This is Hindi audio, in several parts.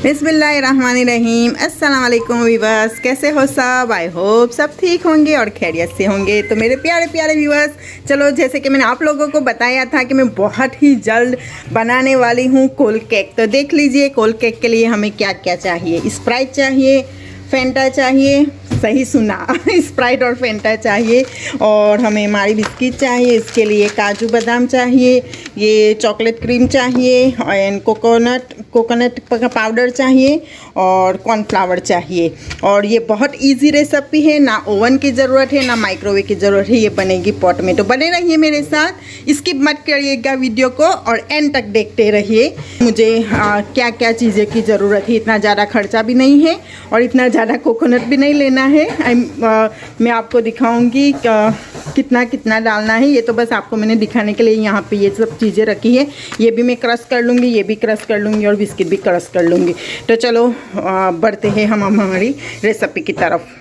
बिस्मिल्लाहिर्रहमानिर्रहीम। अस्सलाम वालेकुम व्यूअर्स, कैसे हो सब? आई होप सब ठीक होंगे और खैरियत से होंगे। तो मेरे प्यारे प्यारे व्यूअर्स, चलो जैसे कि मैंने आप लोगों को बताया था कि मैं बहुत ही जल्द बनाने वाली हूँ कोल्ड केक। तो देख लीजिए कोल्ड केक के लिए हमें क्या क्या चाहिए। स्प्राइट चाहिए, फेंटा चाहिए, सही सुना स्प्राइट और फेंटा चाहिए, और हमें मारी बिस्किट चाहिए। इसके लिए काजू बादाम चाहिए, ये चॉकलेट क्रीम चाहिए, एंड कोकोनट का पाउडर चाहिए, और कॉर्नफ्लावर चाहिए। और ये बहुत इजी रेसिपी है, ना ओवन की ज़रूरत है ना माइक्रोवेव की ज़रूरत है। ये बनेगी पॉट में। तो बने रहिए मेरे साथ, स्किप मत करिएगा वीडियो को और एंड तक देखते रहिए। मुझे क्या क्या चीज़ें की ज़रूरत है। इतना ज़्यादा खर्चा भी नहीं है और इतना ज़्यादा कोकोनट भी नहीं लेना है। मैं आपको दिखाऊंगी कितना कितना डालना है। ये तो बस आपको मैंने दिखाने के लिए यहाँ पे ये सब चीज़ें रखी है। ये भी मैं क्रश कर लूँगी, ये भी क्रश कर लूँगी, और बिस्किट भी क्रश कर लूँगी। तो चलो बढ़ते हैं हम हमारी रेसिपी की तरफ।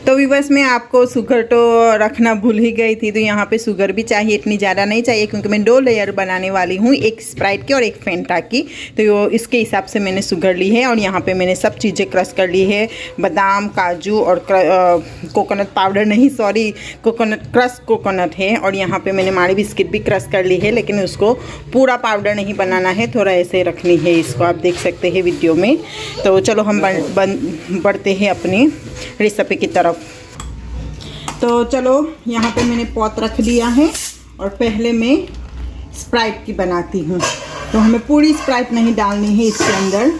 तो व्यूअर्स, मैं आपको शुगर तो रखना भूल ही गई थी। तो यहाँ पे शुगर भी चाहिए, इतनी ज़्यादा नहीं चाहिए क्योंकि मैं 2 लेयर बनाने वाली हूँ, एक स्प्राइट की और एक फेंटा की। तो इसके हिसाब से मैंने शुगर ली है। और यहाँ पे मैंने सब चीज़ें क्रश कर ली है, बादाम, काजू और कोकोनट पाउडर नहीं, सॉरी, क्रश कोकोनट है। और यहाँ पर मैंने मारी बिस्किट भी क्रश कर ली है, लेकिन उसको पूरा पाउडर नहीं बनाना है, थोड़ा ऐसे रखनी है इसको, आप देख सकते हैं वीडियो में। तो चलो हम बढ़ते हैं अपनी रेसिपी की तरफ। तो चलो यहाँ पे मैंने पॉट रख दिया है और पहले मैं स्प्राइट की बनाती हूँ। तो हमें पूरी स्प्राइट नहीं डालनी है इसके अंदर,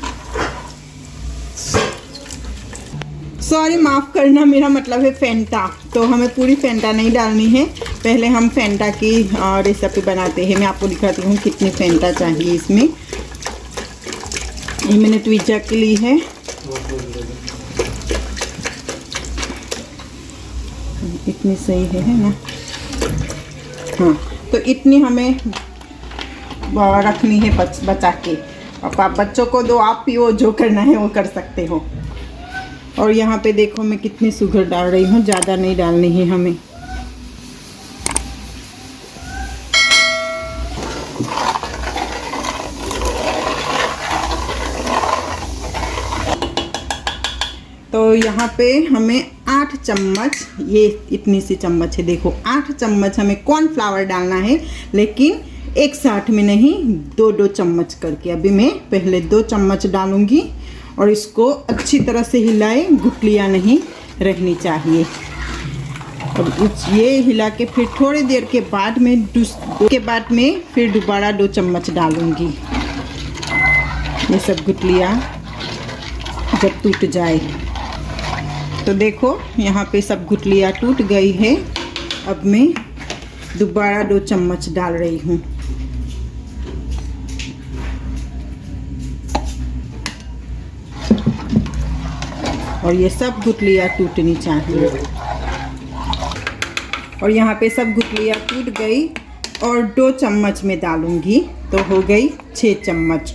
सॉरी माफ़ करना, मेरा मतलब है फेंटा। तो हमें पूरी फेंटा नहीं डालनी है। पहले हम फेंटा की रेसिपी बनाते हैं। मैं आपको दिखाती हूँ कितनी फेंटा चाहिए इसमें। ये मैंने ट्विजा की ली है। इतनी सही है ना? हाँ, तो इतनी हमें रखनी है बचा के। अब आप बच्चों को दो, आप पियो, जो करना है वो कर सकते हो। और यहाँ पे देखो मैं कितनी शुगर डाल रही हूँ, ज़्यादा नहीं डालनी है हमें। तो यहाँ पे हमें 8 चम्मच, ये इतनी सी चम्मच है, देखो 8 चम्मच हमें कॉर्नफ्लावर डालना है, लेकिन एक साथ में नहीं, 2-2 चम्मच करके। अभी मैं पहले 2 चम्मच डालूंगी और इसको अच्छी तरह से हिलाए, गुठलियाँ नहीं रहनी चाहिए। और ये हिला के फिर थोड़ी देर के बाद में फिर दोबारा 2 चम्मच डालूंगी। ये सब गुठलियाँ जब टूट जाए। तो देखो यहाँ पे सब गुठलियाँ टूट गई है। अब मैं दोबारा 2 चम्मच डाल रही हूँ। और ये सब गुठलियाँ टूटनी चाहिए। और यहाँ पे सब गुठलियाँ टूट गई और 2 चम्मच में डालूंगी, तो हो गई 6 चम्मच।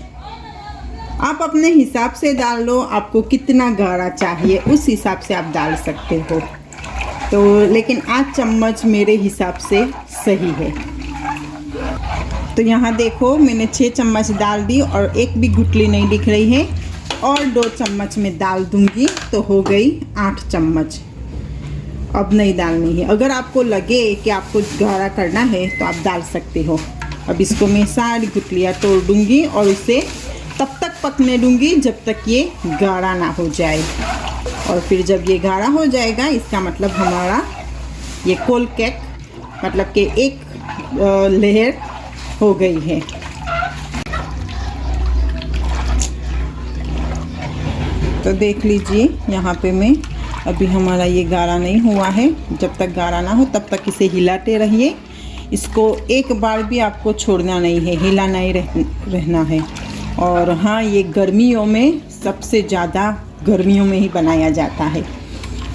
आप अपने हिसाब से डाल लो, आपको कितना गाढ़ा चाहिए उस हिसाब से आप डाल सकते हो। तो लेकिन 8 चम्मच मेरे हिसाब से सही है। तो यहाँ देखो मैंने 6 चम्मच डाल दी और एक भी गुठली नहीं दिख रही है। और 2 चम्मच में डाल दूंगी तो हो गई 8 चम्मच। अब नहीं डालनी है। अगर आपको लगे कि आपको गाढ़ा करना है तो आप डाल सकते हो। अब इसको मैं सारी गुठलियाँ तोड़ दूंगी और इसे तब तक पकने दूंगी जब तक ये गाढ़ा ना हो जाए। और फिर जब ये गाढ़ा हो जाएगा, इसका मतलब हमारा ये कोल्ड केक मतलब कि एक लेयर हो गई है। तो देख लीजिए यहाँ पे मैं अभी हमारा ये गाढ़ा नहीं हुआ है। जब तक गाढ़ा ना हो तब तक इसे हिलाते रहिए। इसको एक बार भी आपको छोड़ना नहीं है, हिलाना ही रहना है। और हाँ, ये गर्मियों में सबसे ज़्यादा गर्मियों में ही बनाया जाता है,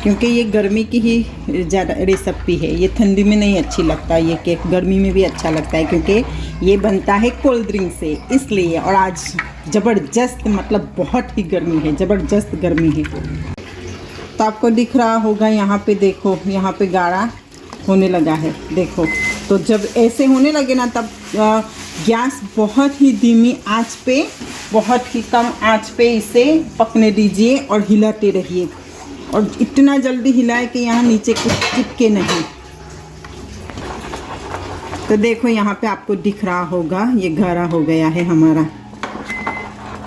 क्योंकि ये गर्मी की ही ज़्यादा रेसिपी है। ये ठंडी में नहीं अच्छी लगता, ये केक गर्मी में भी अच्छा लगता है क्योंकि ये बनता है कोल्ड ड्रिंक से, इसलिए। और आज ज़बरदस्त, मतलब बहुत ही गर्मी है, ज़बरदस्त गर्मी है। तो आपको दिख रहा होगा यहाँ पे, देखो यहाँ पे गाढ़ा होने लगा है, देखो। तो जब ऐसे होने लगे ना, तब गैस बहुत ही धीमी आंच पे बहुत ही कम आंच पे इसे पकने दीजिए और हिलाते रहिए, और इतना जल्दी हिलाए कि यहाँ नीचे कुछ चिपके नहीं। तो देखो यहाँ पे आपको दिख रहा होगा ये गाढ़ा हो गया है हमारा।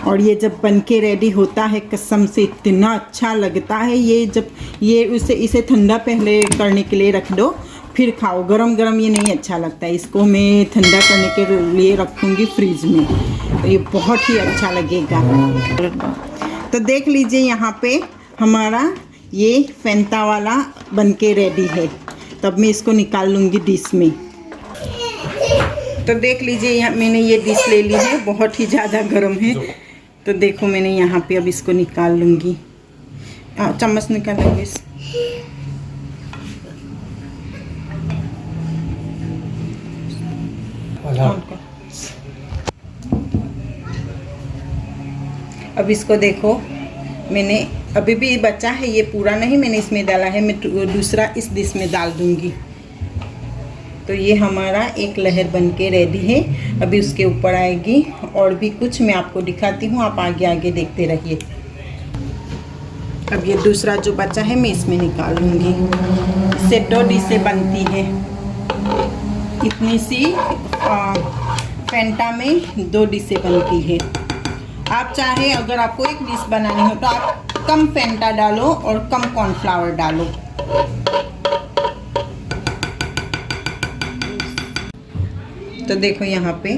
और ये जब बनके रेडी होता है कसम से इतना अच्छा लगता है। ये जब ये इसे ठंडा पहले करने के लिए रख दो, फिर खाओ। गरम गरम ये नहीं अच्छा लगता है। इसको मैं ठंडा करने के लिए रखूँगी फ्रिज में, तो ये बहुत ही अच्छा लगेगा। तो देख लीजिए यहाँ पे हमारा ये फेंटा वाला बनके रेडी है। तब मैं इसको निकाल लूँगी डिश में। तो देख लीजिए यहाँ मैंने ये डिश ले ली है, बहुत ही ज़्यादा गर्म है। तो देखो मैंने यहाँ पे अब इसको निकाल लूँगी, चम्मच निकालेंगे इस। अब इसको देखो मैंने अभी भी बचा है, ये पूरा नहीं मैंने इसमें डाला है, मैं दूसरा इस डिश में डाल दूँगी। तो ये हमारा एक लहर बनके रेडी है। अभी उसके ऊपर आएगी और भी कुछ मैं आपको दिखाती हूँ, आप आगे आगे देखते रहिए। अब ये दूसरा जो बचा है मैं इसमें निकाल लूँगी। इससे 2 डिशें बनती है। इतनी सी फेंटा में 2 डिशें बनती है। आप चाहे अगर आपको एक डिश बनानी हो तो आप कम फेंटा डालो और कम कॉर्नफ्लावर डालो। तो देखो यहाँ पे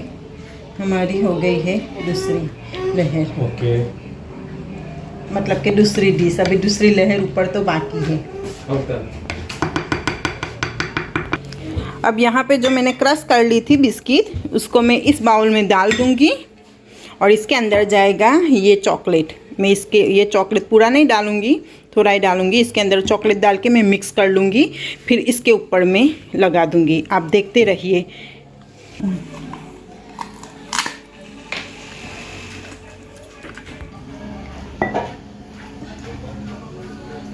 हमारी हो गई है दूसरी लहर। ओके। मतलब कि दूसरी डिश, अभी दूसरी लहर ऊपर तो बाकी है। ओके। अब यहाँ पे जो मैंने क्रश कर ली थी बिस्किट, उसको मैं इस बाउल में डाल दूँगी और इसके अंदर जाएगा ये चॉकलेट। मैं ये चॉकलेट पूरा नहीं डालूँगी, थोड़ा ही डालूँगी। इसके अंदर चॉकलेट डाल के मैं मिक्स कर लूँगी, फिर इसके ऊपर मैं लगा दूँगी। आप देखते रहिए।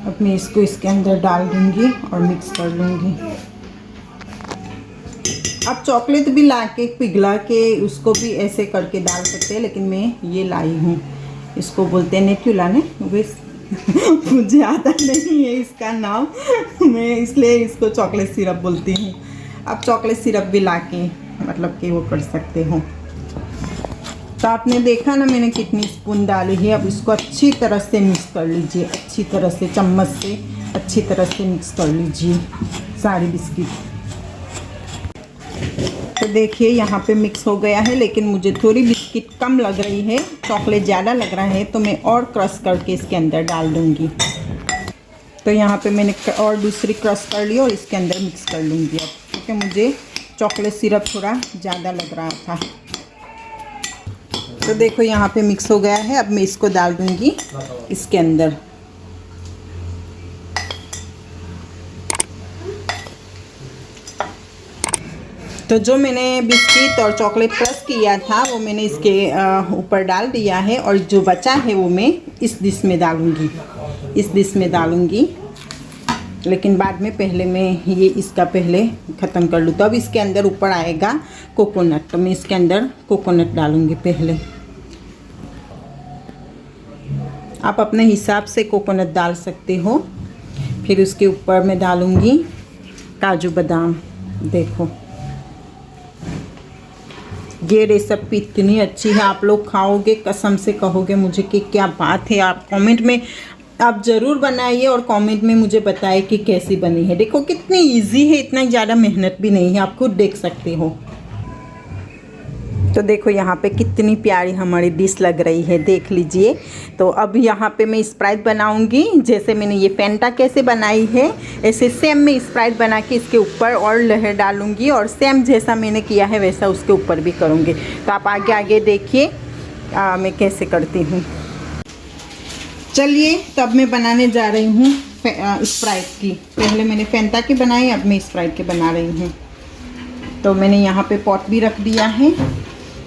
अब मैं इसको इसके अंदर डाल दूँगी और मिक्स कर लूँगी। आप चॉकलेट भी लाके पिघला के उसको भी ऐसे करके डाल सकते हैं, लेकिन मैं ये लाई हूँ। इसको बोलते हैं नेक्यूला ने, मुझे आता नहीं है इसका नाम, मैं इसलिए इसको चॉकलेट सिरप बोलती हूँ। आप चॉकलेट सिरप भी लाके मतलब कि वो कर सकते हो। तो आपने देखा ना मैंने कितनी स्पून डाली है। अब इसको अच्छी तरह से मिक्स कर लीजिए, अच्छी तरह से चम्मच से अच्छी तरह से मिक्स कर लीजिए सारी बिस्किट। तो देखिए यहाँ पे मिक्स हो गया है, लेकिन मुझे थोड़ी बिस्किट कम लग रही है, चॉकलेट ज़्यादा लग रहा है, तो मैं और क्रश करके इसके अंदर डाल दूँगी। तो यहाँ पे मैंने और दूसरी क्रश कर ली और इसके अंदर मिक्स कर लूँगी अब, क्योंकि मुझे चॉकलेट सिरप थोड़ा ज़्यादा लग रहा था। तो देखो यहाँ पे मिक्स हो गया है। अब मैं इसको डाल दूँगी इसके अंदर। तो जो मैंने बिस्किट और चॉकलेट क्रश किया था वो मैंने इसके ऊपर डाल दिया है, और जो बचा है वो मैं इस डिश में डालूँगी, इस डिश में डालूँगी। लेकिन बाद में पहले मैं ये इसका पहले ख़त्म कर लूँ। तो अब इसके अंदर ऊपर आएगा कोकोनट, तो मैं इसके अंदर कोकोनट डालूँगी पहले। आप अपने हिसाब से कोकोनट डाल सकते हो। फिर उसके ऊपर मैं डालूँगी काजू बादाम। देखो ये रेसिपी इतनी अच्छी है, आप लोग खाओगे कसम से कहोगे मुझे कि क्या बात है। आप कमेंट में आप ज़रूर बनाइए और कमेंट में मुझे बताइए कि कैसी बनी है। देखो कितनी इजी है, इतना ज़्यादा मेहनत भी नहीं है, आप खुद देख सकते हो। तो देखो यहाँ पे कितनी प्यारी हमारी डिश लग रही है, देख लीजिए। तो अब यहाँ पे मैं स्प्राइट बनाऊँगी। जैसे मैंने ये फेंटा कैसे बनाई है, ऐसे सेम मैं स्प्राइट बना के इसके ऊपर और लहर डालूँगी, और सेम जैसा मैंने किया है वैसा उसके ऊपर भी करूँगी। तो आप आगे आगे देखिए मैं कैसे करती हूँ। चलिए तब मैं बनाने जा रही हूँ स्प्राइट की। पहले मैंने फेंटा की बनाई, अब मैं स्प्राइट की बना रही हूँ। तो मैंने यहाँ पे पॉट भी रख दिया है।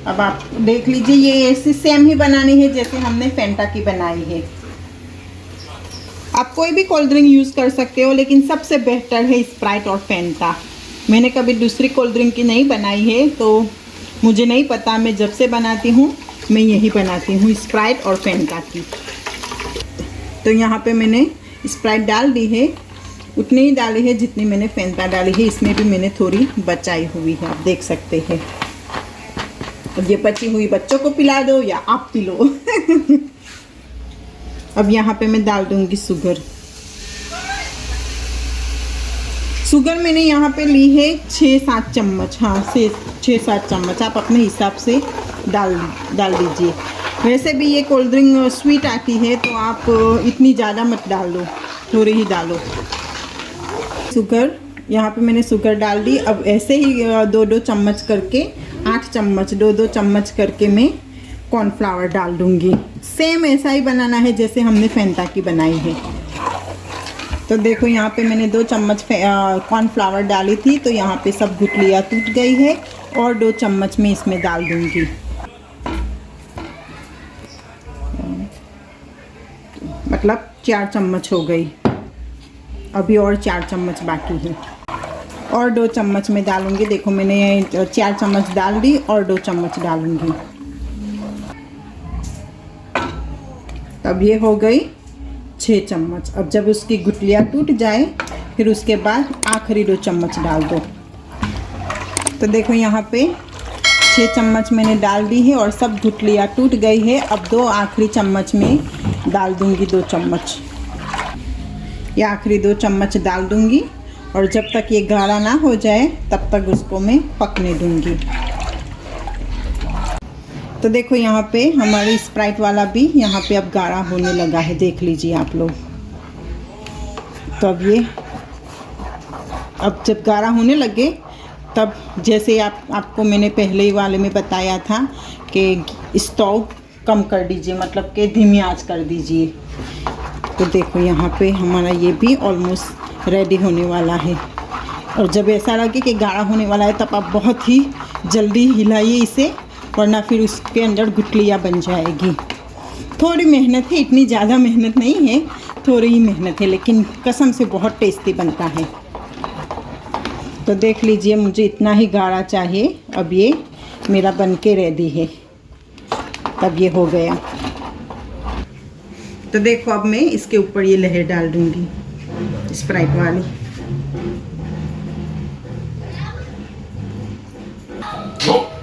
अब आप देख लीजिए, ये ऐसी सेम ही बनानी है जैसे हमने फेंटा की बनाई है। आप कोई भी कोल्ड ड्रिंक यूज़ कर सकते हो, लेकिन सबसे बेहतर है स्प्राइट और फेंटा। मैंने कभी दूसरी कोल्ड ड्रिंक की नहीं बनाई है, तो मुझे नहीं पता। मैं जब से बनाती हूँ मैं यही बनाती हूँ, स्प्राइट और फैंटा की। तो यहाँ पे मैंने स्प्राइट डाल दी है, उतनी ही डाली है जितनी मैंने फैंटा डाली है। इसमें भी मैंने थोड़ी बचाई हुई है, आप देख सकते हैं। अब ये बची हुई बच्चों को पिला दो या आप पी लो। अब यहाँ पे मैं डाल दूँगी शुगर। शुगर मैंने यहाँ पे ली है 6-7 चम्मच, हाँ 6-7 चम्मच। आप अपने हिसाब से डाल दीजिए। वैसे भी ये कोल्ड ड्रिंक स्वीट आती है तो आप इतनी ज़्यादा मत डाल दो, थोड़ी ही डालो। शुगर यहाँ पे मैंने शुगर डाल दी। अब ऐसे ही 2-2 चम्मच करके 8 चम्मच 2-2 चम्मच करके मैं कॉर्नफ्लावर डाल दूँगी। सेम ऐसा ही बनाना है जैसे हमने फैंटा की बनाई है। तो देखो यहाँ पे मैंने 2 चम्मच कॉर्नफ्लावर डाली थी, तो यहाँ पे सब गुठलियाँ टूट गई है। और 2 चम्मच में इसमें डाल दूँगी। मतलब 4 चम्मच हो गई, अभी और 4 चम्मच बाकी है। और 2 चम्मच में डालूँगी। देखो मैंने 4 चम्मच डाल दी और 2 चम्मच डालूँगी। तब ये हो गई 6 चम्मच। अब जब उसकी गुठलियाँ टूट जाए फिर उसके बाद आखिरी 2 चम्मच डाल दो। तो देखो यहाँ पे 6 चम्मच मैंने डाल दी है और सब गुठलियाँ टूट गई है। अब 2 आखिरी चम्मच में डाल दूँगी 2 चम्मच। ये आखिरी 2 चम्मच डाल दूँगी और जब तक ये गाढ़ा ना हो जाए तब तक उसको मैं पकने दूँगी। तो देखो यहाँ पे हमारी स्प्राइट वाला भी यहाँ पे अब गाढ़ा होने लगा है, देख लीजिए आप लोग। तो अब जब गाढ़ा होने लगे तब जैसे आपको मैंने पहले ही वाले में बताया था कि स्टोव कम कर दीजिए, मतलब कि धीमी आंच कर दीजिए। तो देखो यहाँ पे हमारा ये भी ऑलमोस्ट रेडी होने वाला है। और जब ऐसा लगे कि गाढ़ा होने वाला है तब आप बहुत ही जल्दी हिलाइए इसे, वरना फिर उसके अंदर गुठलियाँ बन जाएगी। थोड़ी मेहनत है, इतनी ज़्यादा मेहनत नहीं है, थोड़ी ही मेहनत है, लेकिन कसम से बहुत टेस्टी बनता है। तो देख लीजिए मुझे इतना ही गाढ़ा चाहिए। अब ये मेरा बनके रेडी है, तब ये हो गया। तो देखो अब मैं इसके ऊपर ये लहर डाल दूँगी स्प्राइट वाली।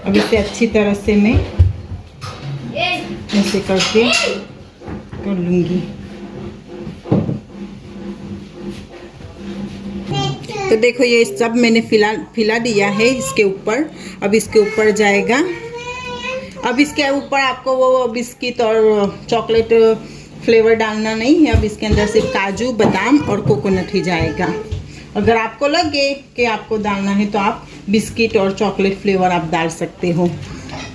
अब इसे अच्छी तरह से मैं ऐसे करके कर लूँगी। तो देखो ये सब मैंने फिला दिया है इसके ऊपर। अब इसके ऊपर जाएगा, अब इसके ऊपर आपको वो बिस्किट और चॉकलेट फ्लेवर डालना नहीं है। अब इसके अंदर सिर्फ काजू बादाम और कोकोनट ही जाएगा। अगर आपको लगे कि आपको डालना है तो आप बिस्किट और चॉकलेट फ्लेवर आप डाल सकते हो,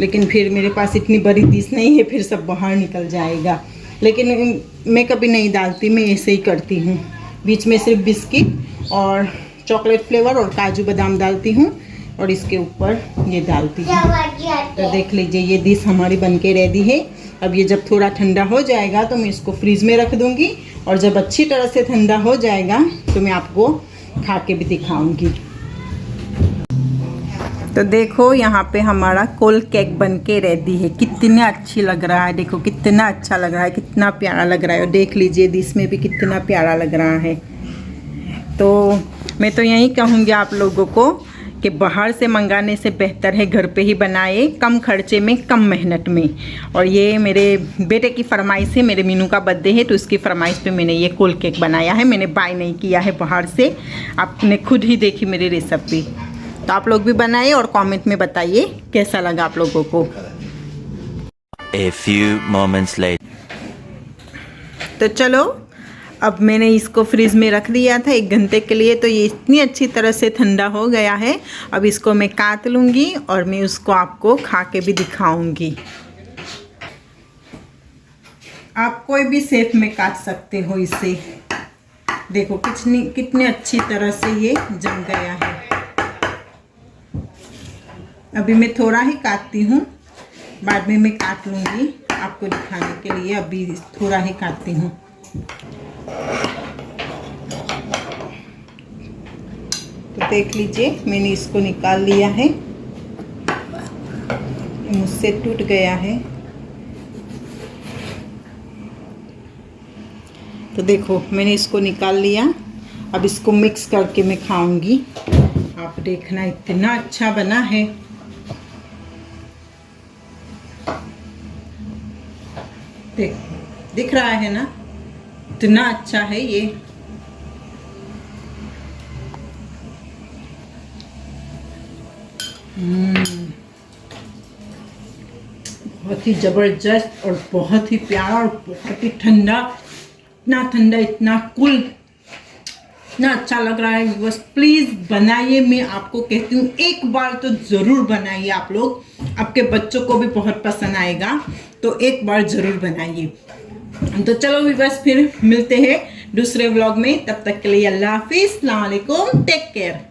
लेकिन फिर मेरे पास इतनी बड़ी डिश नहीं है, फिर सब बाहर निकल जाएगा। लेकिन मैं कभी नहीं डालती, मैं ऐसे ही करती हूँ। बीच में सिर्फ बिस्किट और चॉकलेट फ्लेवर और काजू बादाम डालती हूँ और इसके ऊपर ये डालती हूँ। तो देख लीजिए ये डिश हमारी बनके रेडी है। अब ये जब थोड़ा ठंडा हो जाएगा तो मैं इसको फ्रीज में रख दूँगी, और जब अच्छी तरह से ठंडा हो जाएगा तो मैं आपको खा के भी दिखाऊंगी। तो देखो यहाँ पे हमारा कोल्ड केक बनके रेडी है। कितना अच्छी लग रहा है, देखो कितना अच्छा लग रहा है, कितना प्यारा लग रहा है। और देख लीजिए डिश में भी कितना प्यारा लग रहा है। तो मैं तो यही कहूँगी आप लोगों को कि बाहर से मंगाने से बेहतर है घर पे ही बनाए, कम खर्चे में कम मेहनत में। और ये मेरे बेटे की फरमाइश है, मेरे मीनू का बर्थडे है तो उसकी फरमाइश पे मैंने ये कोल्ड केक बनाया है। मैंने बाय नहीं किया है बाहर से, आपने खुद ही देखी मेरी रेसिपी। तो आप लोग भी बनाइए और कमेंट में बताइए कैसा लगा आप लोगों को। A few moments later. तो चलो अब मैंने इसको फ्रिज में रख दिया था 1 घंटे के लिए, तो ये इतनी अच्छी तरह से ठंडा हो गया है। अब इसको मैं काट लूँगी और मैं उसको आपको खा के भी दिखाऊंगी। आप कोई भी शेप में काट सकते हो इसे। देखो कितनी अच्छी तरह से ये जम गया है। अभी मैं थोड़ा ही काटती हूँ, बाद में मैं काट लूँगी आपको दिखाने के लिए। अभी थोड़ा ही काटती हूँ। तो देख लीजिए मैंने इसको निकाल लिया है, मुझसे टूट गया है। तो देखो मैंने इसको निकाल लिया। अब इसको मिक्स करके मैं खाऊंगी। आप देखना इतना अच्छा बना है। दिख रहा है ना, इतना अच्छा है ये। बहुत ही ज़बरदस्त और बहुत ही प्यारा और बहुत ही ठंडा, इतना ठंडा, इतना कूल, इतना अच्छा लग रहा है। बस प्लीज़ बनाइए, मैं आपको कहती हूँ एक बार तो ज़रूर बनाइए आप लोग, आपके बच्चों को भी बहुत पसंद आएगा, तो एक बार ज़रूर बनाइए। तो चलो भी बस फिर मिलते हैं दूसरे व्लॉग में, तब तक के लिए अल्लाह हाफिज़, अस्सलाम वालेकुम, टेक केयर।